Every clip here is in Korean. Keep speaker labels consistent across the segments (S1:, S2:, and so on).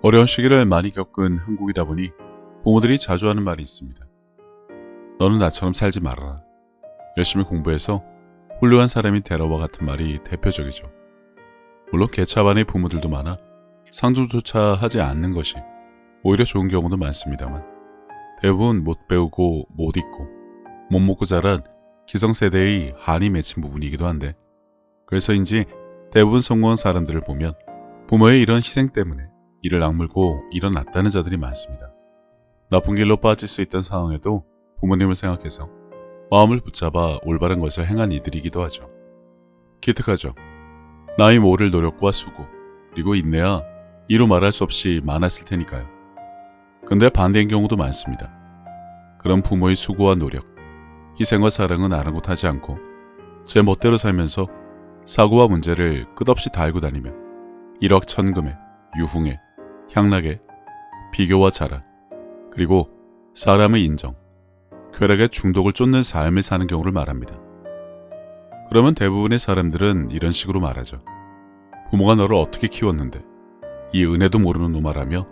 S1: 어려운 시기를 많이 겪은 한국이다 보니 부모들이 자주 하는 말이 있습니다. 너는 나처럼 살지 말아라. 열심히 공부해서 훌륭한 사람이 되라와 같은 말이 대표적이죠. 물론 개차반의 부모들도 많아 상주조차 하지 않는 것이 오히려 좋은 경우도 많습니다만 대부분 못 배우고 못 잊고 못 먹고 자란 기성세대의 한이 맺힌 부분이기도 한데 그래서인지 대부분 성공한 사람들을 보면 부모의 이런 희생 때문에 이를 악물고 일어났다는 자들이 많습니다. 나쁜 길로 빠질 수 있던 상황에도 부모님을 생각해서 마음을 붙잡아 올바른 것을 행한 이들이기도 하죠. 기특하죠. 나이 모를 노력과 수고 그리고 인내야 이루 말할 수 없이 많았을 테니까요. 근데 반대인 경우도 많습니다. 그런 부모의 수고와 노력, 희생과 사랑은 아랑곳하지 않고 제 멋대로 살면서 사고와 문제를 끝없이 달고 다니며 일확천금에, 유흥에, 향락에, 비교와 자랑, 그리고 사람의 인정, 쾌락에 중독을 쫓는 삶을 사는 경우를 말합니다. 그러면 대부분의 사람들은 이런 식으로 말하죠. 부모가 너를 어떻게 키웠는데 이 은혜도 모르는 놈아라며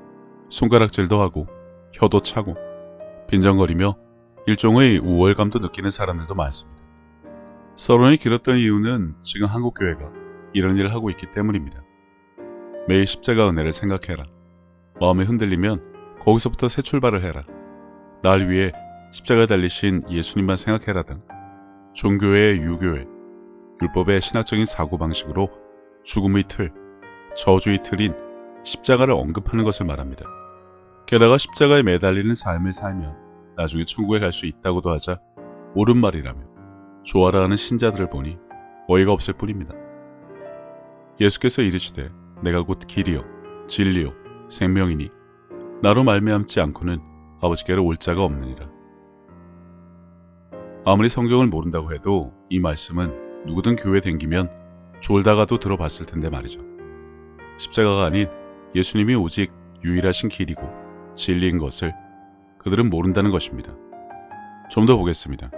S1: 손가락질도 하고 혀도 차고 빈정거리며 일종의 우월감도 느끼는 사람들도 많습니다. 서론이 길었던 이유는 지금 한국교회가 이런 일을 하고 있기 때문입니다. 매일 십자가 은혜를 생각해라. 마음이 흔들리면 거기서부터 새 출발을 해라. 날 위해 십자가에 달리신 예수님만 생각해라 등 종교의 유교의 율법의 신학적인 사고방식으로 죽음의 틀, 저주의 틀인 십자가를 언급하는 것을 말합니다. 게다가 십자가에 매달리는 삶을 살면 나중에 천국에 갈 수 있다고도 하자 옳은 말이라며 좋아라 하는 신자들을 보니 어이가 없을 뿐입니다. 예수께서 이르시되 내가 곧 길이요 진리요 생명이니 나로 말미암지 않고는 아버지께로 올 자가 없느니라. 아무리 성경을 모른다고 해도 이 말씀은 누구든 교회 댕기면 졸다가도 들어봤을 텐데 말이죠. 십자가가 아닌 예수님이 오직 유일하신 길이고 진리인 것을 그들은 모른다는 것입니다. 좀 더 보겠습니다.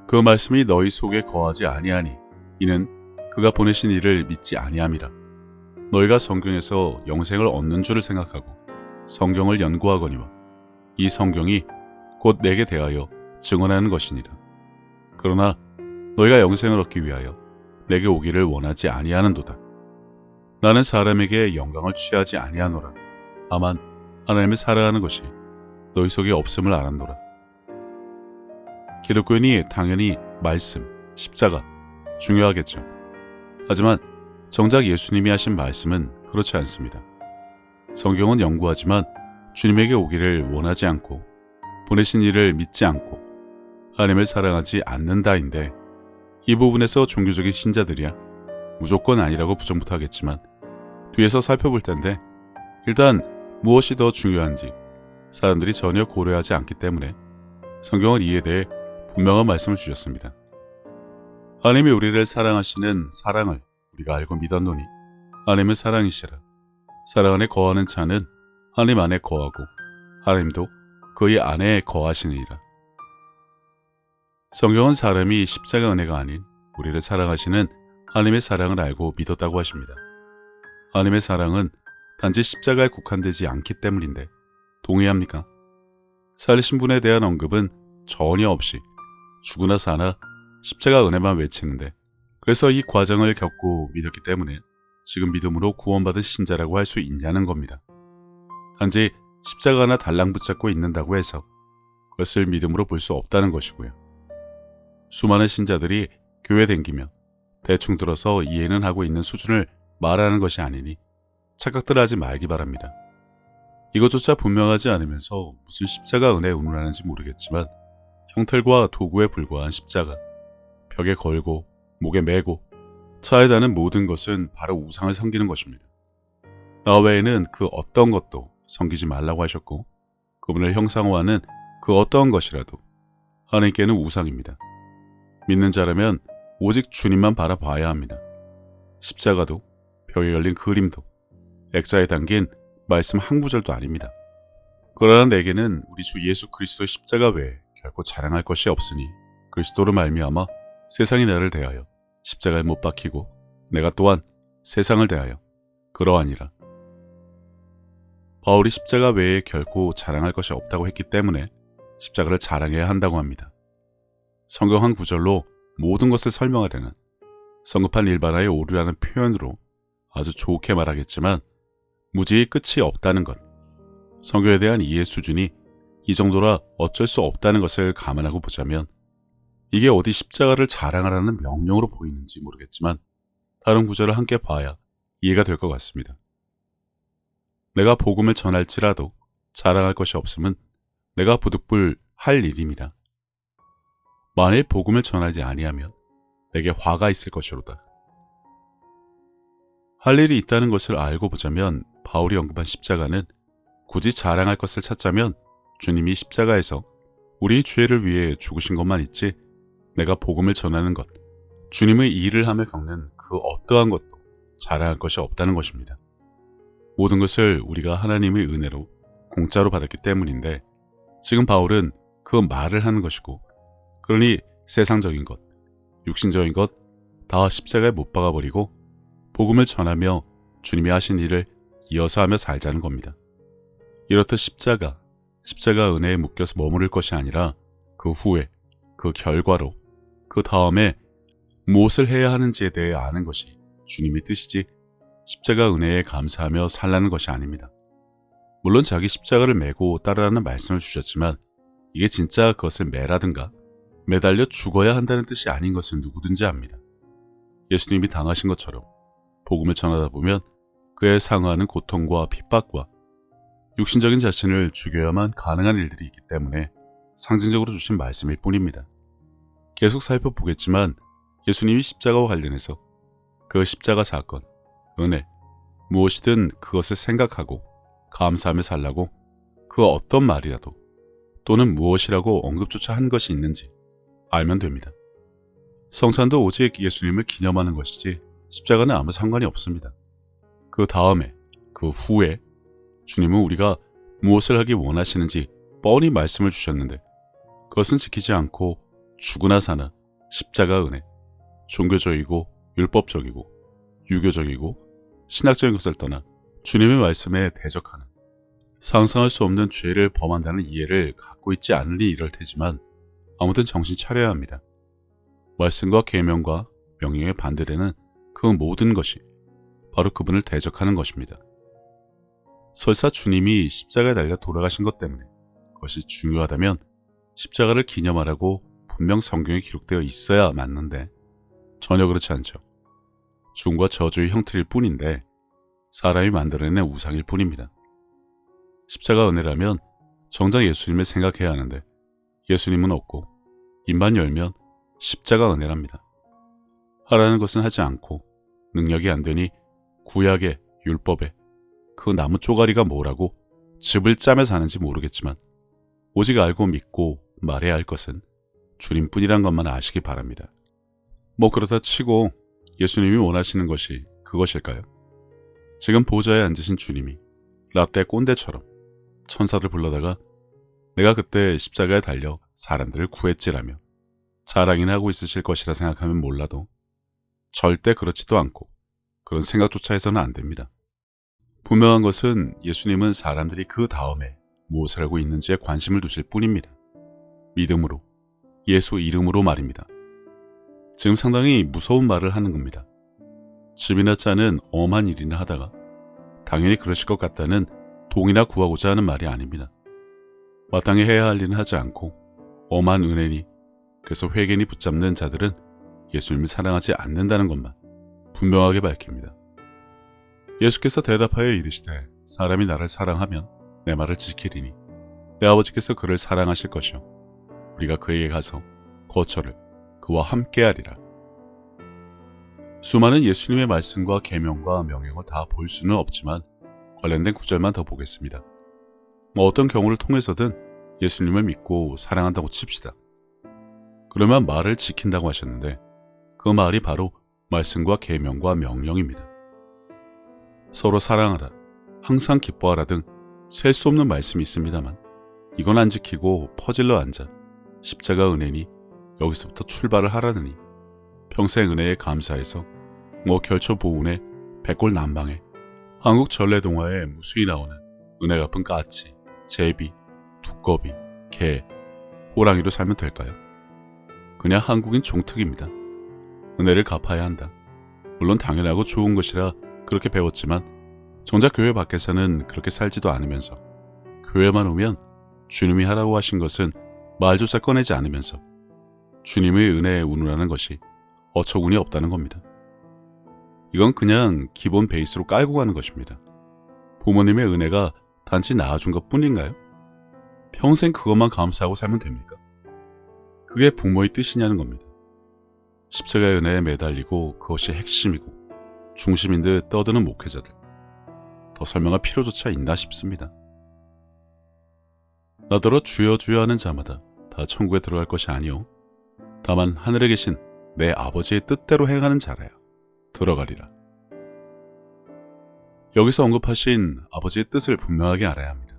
S1: 그 말씀이 너희 속에 거하지 아니하니 이는 그가 보내신 이를 믿지 아니함이라. 너희가 성경에서 영생을 얻는 줄을 생각하고 성경을 연구하거니와 이 성경이 곧 내게 대하여 증언하는 것이니라. 그러나 너희가 영생을 얻기 위하여 내게 오기를 원하지 아니하는도다. 나는 사람에게 영광을 취하지 아니하노라. 다만 하나님을 사랑하는 것이 너희 속에 없음을 알았노라. 기독교인이 당연히 말씀, 십자가 중요하겠죠. 하지만 정작 예수님이 하신 말씀은 그렇지 않습니다. 성경은 연구하지만 주님에게 오기를 원하지 않고 보내신 이를 믿지 않고 하나님을 사랑하지 않는다인데 이 부분에서 종교적인 신자들이야 무조건 아니라고 부정부터 하겠지만 뒤에서 살펴볼 텐데 일단 무엇이 더 중요한지 사람들이 전혀 고려하지 않기 때문에 성경은 이에 대해 분명한 말씀을 주셨습니다. 하나님이 우리를 사랑하시는 사랑을 우리가 알고 믿었노니 하나님은 사랑이시라. 사랑 안에 거하는 자는 하나님 안에 거하고 하나님도 그의 안에 거하시느니라. 성경은 사람이 십자가 은혜가 아닌 우리를 사랑하시는 하나님의 사랑을 알고 믿었다고 하십니다. 하나님의 사랑은 단지 십자가에 국한되지 않기 때문인데 동의합니까? 살리신 분에 대한 언급은 전혀 없이 죽으나 사나 십자가 은혜만 외치는데 그래서 이 과정을 겪고 믿었기 때문에 지금 믿음으로 구원받은 신자라고 할 수 있냐는 겁니다. 단지 십자가 하나 달랑 붙잡고 있는다고 해서 그것을 믿음으로 볼 수 없다는 것이고요. 수많은 신자들이 교회 댕기며 대충 들어서 이해는 하고 있는 수준을 말하는 것이 아니니 착각들 하지 말기 바랍니다. 이것조차 분명하지 않으면서 무슨 십자가 은혜 운운하는지 모르겠지만 형틀과 도구에 불과한 십자가, 벽에 걸고 목에 매고 차에 다는 모든 것은 바로 우상을 섬기는 것입니다. 나 외에는 그 어떤 것도 섬기지 말라고 하셨고 그분을 형상화하는 그 어떤 것이라도 하나님께는 우상입니다. 믿는 자라면 오직 주님만 바라봐야 합니다. 십자가도 벽에 걸린 그림도 액자에 담긴 말씀 한 구절도 아닙니다. 그러나 내게는 우리 주 예수 그리스도의 십자가 외에 결코 자랑할 것이 없으니 그리스도로 말미암아 세상이 나를 대하여 십자가에 못 박히고 내가 또한 세상을 대하여 그러하니라. 바울이 십자가 외에 결코 자랑할 것이 없다고 했기 때문에 십자가를 자랑해야 한다고 합니다. 성경 한 구절로 모든 것을 설명하려는 성급한 일반화의 오류라는 표현으로 아주 좋게 말하겠지만 무지의 끝이 없다는 것, 성경에 대한 이해 수준이 이 정도라 어쩔 수 없다는 것을 감안하고 보자면 이게 어디 십자가를 자랑하라는 명령으로 보이는지 모르겠지만 다른 구절을 함께 봐야 이해가 될 것 같습니다. 내가 복음을 전할지라도 자랑할 것이 없음은 내가 부득불 할 일입니다. 만일 복음을 전하지 아니하면 내게 화가 있을 것이로다. 할 일이 있다는 것을 알고 보자면 바울이 언급한 십자가는 굳이 자랑할 것을 찾자면 주님이 십자가에서 우리의 죄를 위해 죽으신 것만 있지 내가 복음을 전하는 것, 주님의 일을 하며 겪는 그 어떠한 것도 자랑할 것이 없다는 것입니다. 모든 것을 우리가 하나님의 은혜로 공짜로 받았기 때문인데 지금 바울은 그 말을 하는 것이고 그러니 세상적인 것, 육신적인 것 다 십자가에 못 박아버리고 복음을 전하며 주님이 하신 일을 이어서 하며 살자는 겁니다. 이렇듯 십자가 은혜에 묶여서 머무를 것이 아니라 그 후에, 그 결과로, 그 다음에 무엇을 해야 하는지에 대해 아는 것이 주님의 뜻이지 십자가 은혜에 감사하며 살라는 것이 아닙니다. 물론 자기 십자가를 메고 따르라는 말씀을 주셨지만 이게 진짜 그것을 매라든가 매달려 죽어야 한다는 뜻이 아닌 것은 누구든지 압니다. 예수님이 당하신 것처럼 복음을 전하다 보면 그에 상응하는 고통과 핍박과 육신적인 자신을 죽여야만 가능한 일들이 있기 때문에 상징적으로 주신 말씀일 뿐입니다. 계속 살펴보겠지만 예수님이 십자가와 관련해서 그 십자가 사건, 은혜, 무엇이든 그것을 생각하고 감사하며 살라고 그 어떤 말이라도 또는 무엇이라고 언급조차 한 것이 있는지 알면 됩니다. 성찬도 오직 예수님을 기념하는 것이지 십자가는 아무 상관이 없습니다. 그 다음에, 그 후에 주님은 우리가 무엇을 하기 원하시는지 뻔히 말씀을 주셨는데 그것은 지키지 않고 죽으나 사나 십자가 은혜, 종교적이고 율법적이고 유교적이고 신학적인 것을 떠나 주님의 말씀에 대적하는 상상할 수 없는 죄를 범한다는 이해를 갖고 있지 않으니 이럴 테지만 아무튼 정신 차려야 합니다. 말씀과 계명과 명령에 반대되는 그 모든 것이 바로 그분을 대적하는 것입니다. 설사 주님이 십자가에 달려 돌아가신 것 때문에 그것이 중요하다면 십자가를 기념하라고 분명 성경에 기록되어 있어야 맞는데 전혀 그렇지 않죠. 죽음과 저주의 형틀일 뿐인데 사람이 만들어낸 우상일 뿐입니다. 십자가 은혜라면 정작 예수님을 생각해야 하는데 예수님은 없고 입만 열면 십자가 은혜랍니다. 하라는 것은 하지 않고 능력이 안 되니 구약의 율법에 그 나무 쪼가리가 뭐라고 즙을 짜며 사는지 모르겠지만 오직 알고 믿고 말해야 할 것은 주님뿐이란 것만 아시기 바랍니다. 뭐 그렇다 치고 예수님이 원하시는 것이 그것일까요? 지금 보좌에 앉으신 주님이 라떼 꼰대처럼 천사들 불러다가 내가 그때 십자가에 달려 사람들을 구했지라며 자랑이나 하고 있으실 것이라 생각하면 몰라도 절대 그렇지도 않고 그런 생각조차 해서는 안 됩니다. 분명한 것은 예수님은 사람들이 그 다음에 무엇을 하고 있는지에 관심을 두실 뿐입니다. 믿음으로, 예수 이름으로 말입니다. 지금 상당히 무서운 말을 하는 겁니다. 집이나 짜는 엄한 일이나 하다가 당연히 그러실 것 같다는 동이나 구하고자 하는 말이 아닙니다. 마땅히 해야 할 일은 하지 않고 엄한 은혜니 그래서 회개니 붙잡는 자들은 예수님을 사랑하지 않는다는 것만 분명하게 밝힙니다. 예수께서 대답하여 이르시되 사람이 나를 사랑하면 내 말을 지키리니 내 아버지께서 그를 사랑하실 것이요 우리가 그에게 가서 거처를 그와 함께하리라. 수많은 예수님의 말씀과 계명과 명령을 다 볼 수는 없지만 관련된 구절만 더 보겠습니다. 어떤 경우를 통해서든 예수님을 믿고 사랑한다고 칩시다. 그러면 말을 지킨다고 하셨는데 그 말이 바로 말씀과 계명과 명령입니다. 서로 사랑하라, 항상 기뻐하라 등 셀 수 없는 말씀이 있습니다만 이건 안 지키고 퍼질러 앉아 십자가 은혜니 여기서부터 출발을 하라느니 평생 은혜에 감사해서 결초 보훈에 백골 난방에 한국 전래동화에 무수히 나오는 은혜 갚은 까치, 제비, 두꺼비, 개, 호랑이로 살면 될까요? 그냥 한국인 종특입니다. 은혜를 갚아야 한다. 물론 당연하고 좋은 것이라 그렇게 배웠지만 정작 교회 밖에서는 그렇게 살지도 않으면서 교회만 오면 주님이 하라고 하신 것은 말조차 꺼내지 않으면서 주님의 은혜에 운운하는 것이 어처구니 없다는 겁니다. 이건 그냥 기본 베이스로 깔고 가는 것입니다. 부모님의 은혜가 단지 낳아준 것 뿐인가요? 평생 그것만 감사하고 살면 됩니까? 그게 부모의 뜻이냐는 겁니다. 십자가의 은혜에 매달리고 그것이 핵심이고 중심인 듯 떠드는 목회자들. 더 설명할 필요조차 있나 싶습니다. 나더러 주여 주여 하는 자마다 다 천국에 들어갈 것이 아니요 다만 하늘에 계신 내 아버지의 뜻대로 행하는 자라야 들어가리라. 여기서 언급하신 아버지의 뜻을 분명하게 알아야 합니다.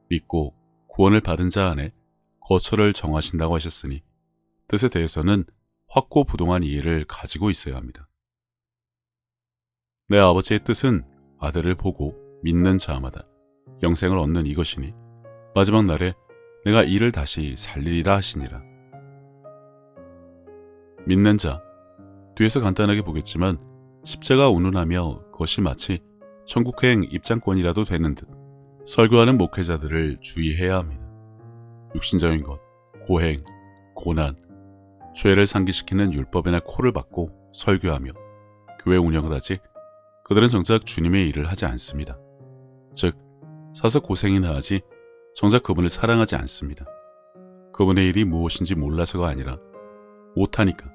S1: 믿고 구원을 받은 자 안에 거처를 정하신다고 하셨으니 뜻에 대해서는 확고부동한 이해를 가지고 있어야 합니다. 내 아버지의 뜻은 아들을 보고 믿는 자마다 영생을 얻는 이것이니 마지막 날에 내가 이를 다시 살리리라 하시니라. 믿는 자, 뒤에서 간단하게 보겠지만 십자가 운운하며 그것이 마치 천국행 입장권이라도 되는 듯 설교하는 목회자들을 주의해야 합니다. 육신적인 것, 고행, 고난, 죄를 상기시키는 율법이나 코를 박고 설교하며 교회 운영을 하지 그들은 정작 주님의 일을 하지 않습니다. 즉 사서 고생이나 하지 정작 그분을 사랑하지 않습니다. 그분의 일이 무엇인지 몰라서가 아니라 못하니까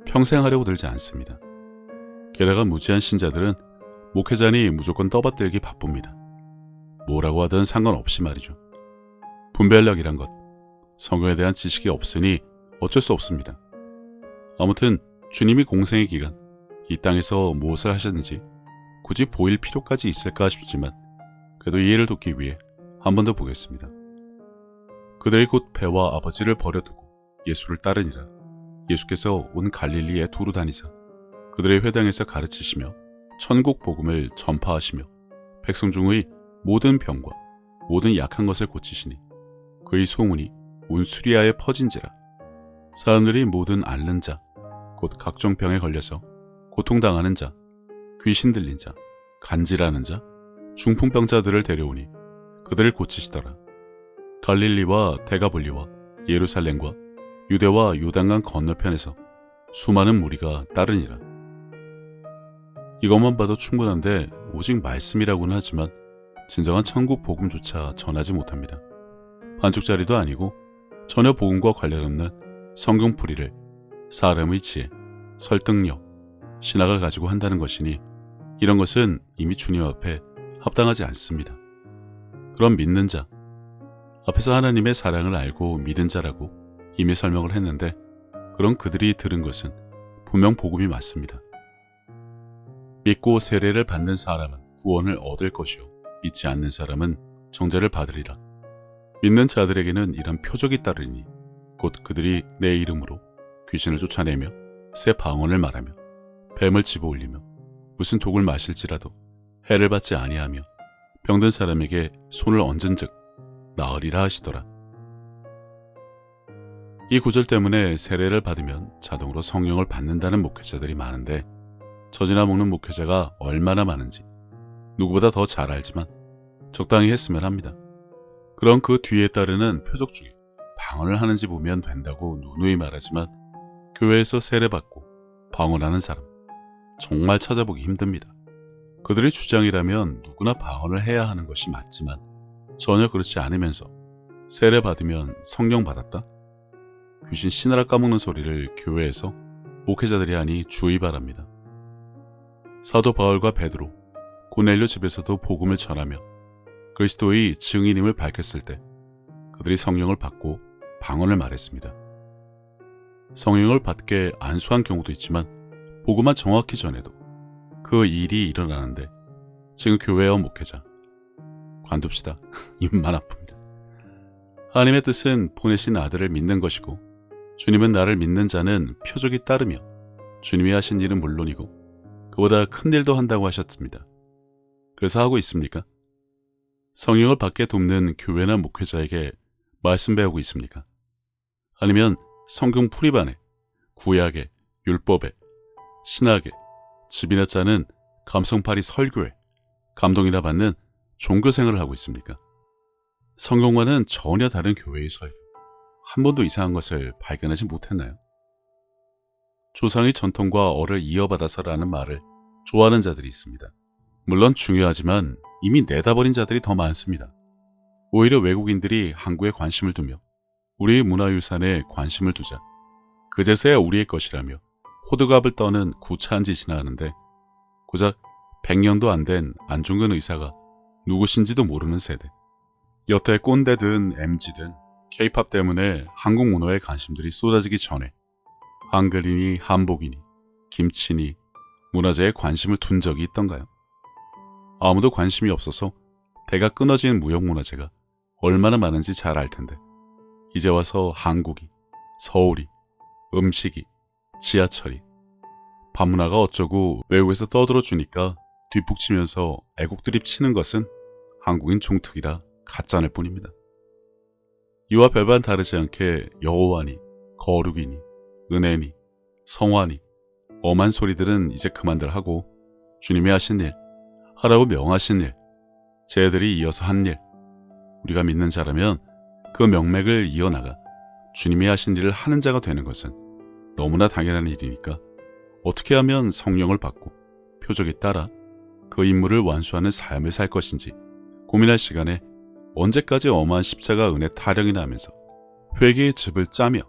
S1: 평생 하려고 들지 않습니다. 게다가 무지한 신자들은 목회자니 무조건 떠받들기 바쁩니다. 뭐라고 하든 상관없이 말이죠. 분별력이란 것, 성경에 대한 지식이 없으니 어쩔 수 없습니다. 아무튼 주님이 공생의 기간 이 땅에서 무엇을 하셨는지 굳이 보일 필요까지 있을까 싶지만 그래도 이해를 돕기 위해 한 번 더 보겠습니다. 그들이 곧 배와 아버지를 버려두고 예수를 따르니라. 예수께서 온 갈릴리에 두루 다니사 그들의 회당에서 가르치시며 천국 복음을 전파하시며 백성 중의 모든 병과 모든 약한 것을 고치시니 그의 소문이 온 수리아에 퍼진지라. 사람들이 모든 앓는 자, 곧 각종 병에 걸려서 고통당하는 자, 귀신 들린 자, 간질하는 자, 중풍병자들을 데려오니 그들을 고치시더라. 갈릴리와 데가볼리와 예루살렘과 유대와 요단강 건너편에서 수많은 무리가 따르니라. 이것만 봐도 충분한데 오직 말씀이라고는 하지만 진정한 천국 복음조차 전하지 못합니다. 반쪽짜리도 아니고 전혀 복음과 관련 없는 성경풀이를 사람의 지혜, 설득력, 신학을 가지고 한다는 것이니 이런 것은 이미 주님 앞에 합당하지 않습니다. 그럼 믿는 자, 앞에서 하나님의 사랑을 알고 믿은 자라고 이미 설명을 했는데 그럼 그들이 들은 것은 분명 복음이 맞습니다. 믿고 세례를 받는 사람은 구원을 얻을 것이요 믿지 않는 사람은 정죄를 받으리라. 믿는 자들에게는 이런 표적이 따르니 곧 그들이 내 이름으로 귀신을 쫓아내며 새 방언을 말하며 뱀을 집어올리며 무슨 독을 마실지라도 해를 받지 아니하며 병든 사람에게 손을 얹은즉 나으리라 하시더라. 이 구절 때문에 세례를 받으면 자동으로 성령을 받는다는 목회자들이 많은데 젖이나 먹는 목회자가 얼마나 많은지 누구보다 더 잘 알지만 적당히 했으면 합니다. 그럼 그 뒤에 따르는 표적 중에 방언을 하는지 보면 된다고 누누이 말하지만 교회에서 세례받고 방언하는 사람 정말 찾아보기 힘듭니다. 그들의 주장이라면 누구나 방언을 해야 하는 것이 맞지만 전혀 그렇지 않으면서 세례받으면 성령 받았다? 귀신 신하라 까먹는 소리를 교회에서 목회자들이 하니 주의 바랍니다. 사도 바울과 베드로, 고넬료 집에서도 복음을 전하며 그리스도의 증인임을 밝혔을 때 그들이 성령을 받고 방언을 말했습니다. 성령을 받게 안수한 경우도 있지만 복음만 정확히 전해도 그 일이 일어나는데 지금 교회와 목회자 관둡시다. 입만 아픕니다. 하나님의 뜻은 보내신 아들을 믿는 것이고 주님은 나를 믿는 자는 표적이 따르며 주님이 하신 일은 물론이고 그보다 큰 일도 한다고 하셨습니다. 그래서 하고 있습니까? 성령을 받게 돕는 교회나 목회자에게 말씀 배우고 있습니까? 아니면 성경 풀이반에, 구약에, 율법에, 신학에, 집이나 짜는 감성파리 설교에 감동이나 받는 종교생활을 하고 있습니까? 성경과는 전혀 다른 교회의 설교, 한 번도 이상한 것을 발견하지 못했나요? 조상의 전통과 어를 이어받아서라는 말을 좋아하는 자들이 있습니다. 물론 중요하지만 이미 내다버린 자들이 더 많습니다. 오히려 외국인들이 한국에 관심을 두며 우리의 문화유산에 관심을 두자 그제서야 우리의 것이라며 호들갑을 떠는 구차한 짓이나 하는데 고작 100년도 안 된 안중근 의사가 누구신지도 모르는 세대. 여태 꼰대든 MZ든 K-팝 때문에 한국 문화에 관심들이 쏟아지기 전에 한글이니 한복이니 김치니 문화재에 관심을 둔 적이 있던가요? 아무도 관심이 없어서 대가 끊어진 무형문화재가 얼마나 많은지 잘 알 텐데 이제 와서 한국이, 서울이, 음식이, 지하철이, 밤문화가 어쩌고 외국에서 떠들어 주니까 뒷북치면서 애국드립 치는 것은 한국인 종특이라 가짜일 뿐입니다. 이와 별반 다르지 않게 여호와니, 거룩이니, 은혜니, 성화니, 엄한 소리들은 이제 그만들 하고 주님이 하신 일, 하라고 명하신 일, 쟤들이 이어서 한 일, 우리가 믿는 자라면 그 명맥을 이어나가 주님이 하신 일을 하는 자가 되는 것은 너무나 당연한 일이니까 어떻게 하면 성령을 받고 표적에 따라 그 임무를 완수하는 삶을 살 것인지 고민할 시간에 언제까지 어마한 십자가 은혜 타령이나 하면서 회개의 즙을 짜며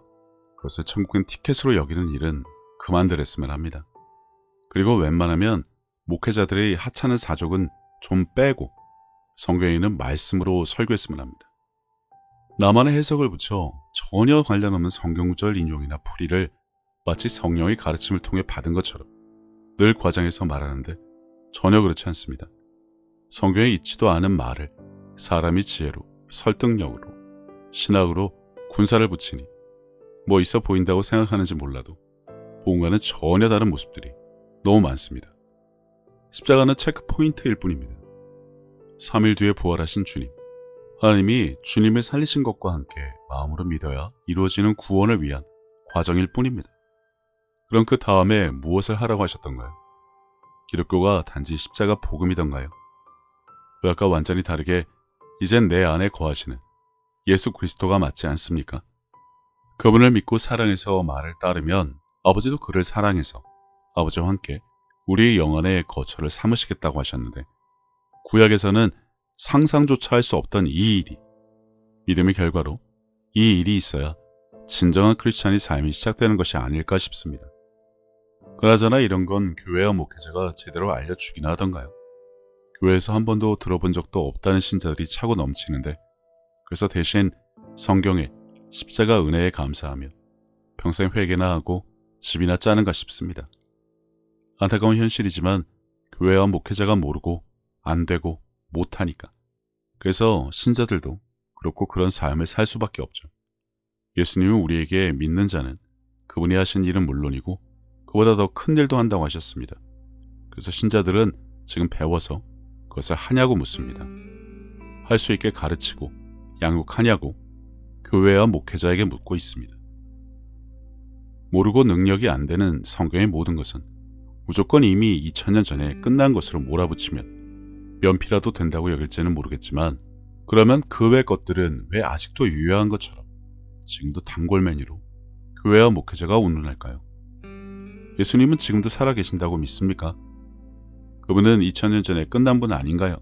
S1: 그것을 천국행 티켓으로 여기는 일은 그만들 했으면 합니다. 그리고 웬만하면 목회자들의 하찮은 사족은 좀 빼고 성경에 있는 말씀으로 설교했으면 합니다. 나만의 해석을 붙여 전혀 관련 없는 성경절 인용이나 풀이를 마치 성령의 가르침을 통해 받은 것처럼 늘 과장해서 말하는데 전혀 그렇지 않습니다. 성경에 있지도 않은 말을 사람이 지혜로, 설득력으로, 신학으로 군사를 붙이니 뭐 있어 보인다고 생각하는지 몰라도 본과는 전혀 다른 모습들이 너무 많습니다. 십자가는 체크 포인트일 뿐입니다. 3일 뒤에 부활하신 주님, 하나님이 주님을 살리신 것과 함께 마음으로 믿어야 이루어지는 구원을 위한 과정일 뿐입니다. 그럼 그 다음에 무엇을 하라고 하셨던가요? 기독교가 단지 십자가 복음이던가요? 의학과 완전히 다르게 이젠 내 안에 거하시는 예수 그리스도가 맞지 않습니까? 그분을 믿고 사랑해서 말을 따르면 아버지도 그를 사랑해서 아버지와 함께 우리의 영안의 거처를 삼으시겠다고 하셨는데 구약에서는 상상조차 할 수 없던 이 일이 믿음의 결과로 이 일이 있어야 진정한 크리스찬의 삶이 시작되는 것이 아닐까 싶습니다. 그나저나 이런 건 교회와 목회자가 제대로 알려주기나 하던가요? 교회에서 한 번도 들어본 적도 없다는 신자들이 차고 넘치는데 그래서 대신 성경에 십자가 은혜에 감사하며 평생 회개나 하고 집이나 짜는가 싶습니다. 안타까운 현실이지만 교회와 목회자가 모르고 안 되고 못하니까. 그래서 신자들도 그렇고 그런 삶을 살 수밖에 없죠. 예수님은 우리에게 믿는 자는 그분이 하신 일은 물론이고 그보다 더 큰 일도 한다고 하셨습니다. 그래서 신자들은 지금 배워서 그것을 하냐고 묻습니다. 할 수 있게 가르치고 양육하냐고 교회와 목회자에게 묻고 있습니다. 모르고 능력이 안 되는 성경의 모든 것은 무조건 이미 2000년 전에 끝난 것으로 몰아붙이면 면피라도 된다고 여길지는 모르겠지만 그러면 그 외 것들은 왜 아직도 유효한 것처럼 지금도 단골 메뉴로 교회와 목회자가 운운할까요? 예수님은 지금도 살아계신다고 믿습니까? 그분은 2000년 전에 끝난 분 아닌가요?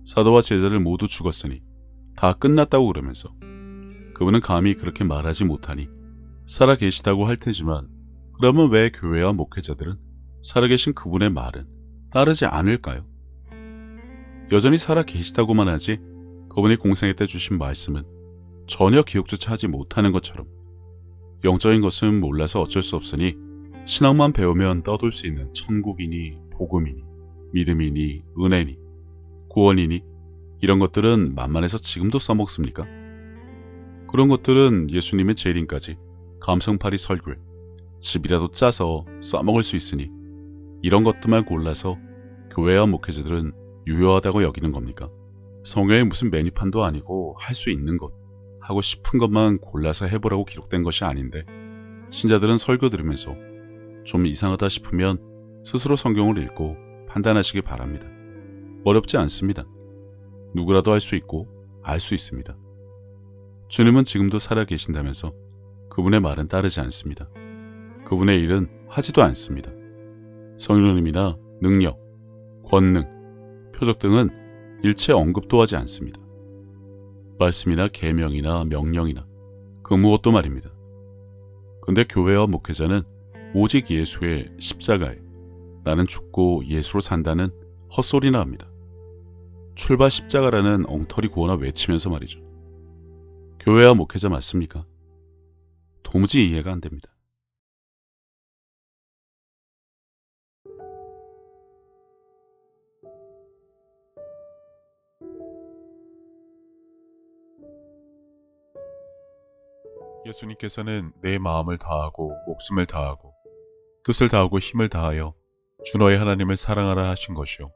S1: 사도와 제자들 모두 죽었으니 다 끝났다고 그러면서 그분은 감히 그렇게 말하지 못하니 살아계시다고 할 테지만 그러면 왜 교회와 목회자들은 살아계신 그분의 말은 따르지 않을까요? 여전히 살아계시다고만 하지 그분이 공생애 때 주신 말씀은 전혀 기억조차 하지 못하는 것처럼 영적인 것은 몰라서 어쩔 수 없으니 신학만 배우면 떠돌 수 있는 천국이니 복음이니 믿음이니 은혜니 구원이니 이런 것들은 만만해서 지금도 써먹습니까? 그런 것들은 예수님의 재림까지 감성파리 설교에 집이라도 짜서 써먹을 수 있으니 이런 것들만 골라서 교회와 목회자들은 유효하다고 여기는 겁니까? 성경에 무슨 메뉴판도 아니고 할 수 있는 것, 하고 싶은 것만 골라서 해보라고 기록된 것이 아닌데 신자들은 설교 들으면서 좀 이상하다 싶으면 스스로 성경을 읽고 판단하시기 바랍니다. 어렵지 않습니다. 누구라도 할 수 있고 알 수 있습니다. 주님은 지금도 살아 계신다면서 그분의 말은 따르지 않습니다. 그분의 일은 하지도 않습니다. 성령님이나 능력, 권능, 표적 등은 일체 언급도 하지 않습니다. 말씀이나 계명이나 명령이나 그 무엇도 말입니다. 근데 교회와 목회자는 오직 예수의 십자가에 나는 죽고 예수로 산다는 헛소리나 합니다. 출발 십자가라는 엉터리 구호나 외치면서 말이죠. 교회와 목회자 맞습니까? 도무지 이해가 안 됩니다. 예수님께서는 내 마음을 다하고 목숨을 다하고 뜻을 다하고 힘을 다하여 주 너의 하나님을 사랑하라 하신 것이요.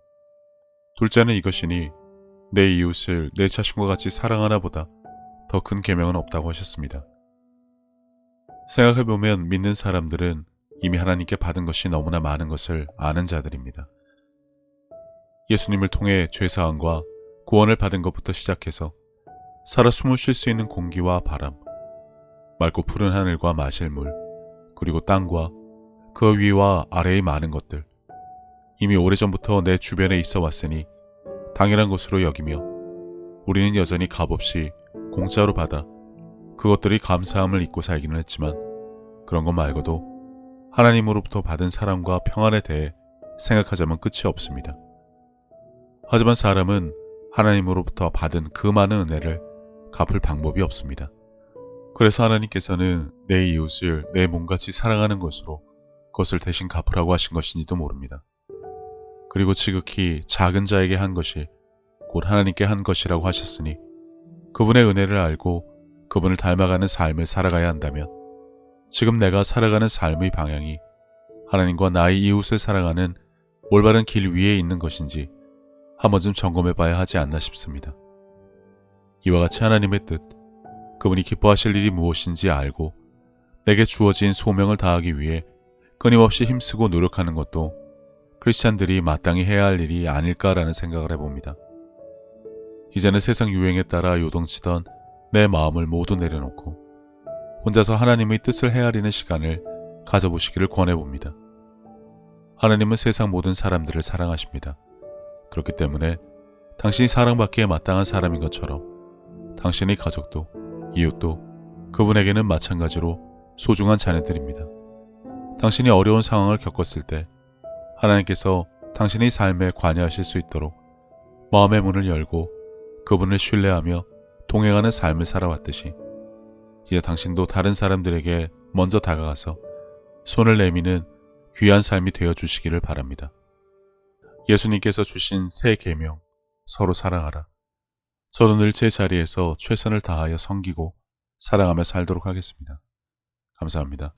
S1: 둘째는 이것이니 내 이웃을 내 자신과 같이 사랑하나 보다 더 큰 계명은 없다고 하셨습니다. 생각해보면 믿는 사람들은 이미 하나님께 받은 것이 너무나 많은 것을 아는 자들입니다. 예수님을 통해 죄사함과 구원을 받은 것부터 시작해서 살아 숨을 쉴 수 있는 공기와 바람, 맑고 푸른 하늘과 마실 물, 그리고 땅과 그 위와 아래의 많은 것들, 이미 오래전부터 내 주변에 있어 왔으니 당연한 것으로 여기며 우리는 여전히 값없이 공짜로 받아 그것들이 감사함을 잊고 살기는 했지만 그런 것 말고도 하나님으로부터 받은 사랑과 평안에 대해 생각하자면 끝이 없습니다. 하지만 사람은 하나님으로부터 받은 그 많은 은혜를 갚을 방법이 없습니다. 그래서 하나님께서는 내 이웃을 내 몸같이 사랑하는 것으로 그것을 대신 갚으라고 하신 것인지도 모릅니다. 그리고 지극히 작은 자에게 한 것이 곧 하나님께 한 것이라고 하셨으니 그분의 은혜를 알고 그분을 닮아가는 삶을 살아가야 한다면 지금 내가 살아가는 삶의 방향이 하나님과 나의 이웃을 사랑하는 올바른 길 위에 있는 것인지 한 번쯤 점검해 봐야 하지 않나 싶습니다. 이와 같이 하나님의 뜻, 그분이 기뻐하실 일이 무엇인지 알고 내게 주어진 소명을 다하기 위해 끊임없이 힘쓰고 노력하는 것도 크리스찬들이 마땅히 해야 할 일이 아닐까라는 생각을 해봅니다. 이제는 세상 유행에 따라 요동치던 내 마음을 모두 내려놓고 혼자서 하나님의 뜻을 헤아리는 시간을 가져보시기를 권해봅니다. 하나님은 세상 모든 사람들을 사랑하십니다. 그렇기 때문에 당신이 사랑받기에 마땅한 사람인 것처럼 당신의 가족도 이웃도 그분에게는 마찬가지로 소중한 자녀들입니다. 당신이 어려운 상황을 겪었을 때 하나님께서 당신의 삶에 관여하실 수 있도록 마음의 문을 열고 그분을 신뢰하며 동행하는 삶을 살아왔듯이 이제 당신도 다른 사람들에게 먼저 다가가서 손을 내미는 귀한 삶이 되어주시기를 바랍니다. 예수님께서 주신 새 계명, 서로 사랑하라. 저도 늘 제 자리에서 최선을 다하여 섬기고 사랑하며 살도록 하겠습니다. 감사합니다.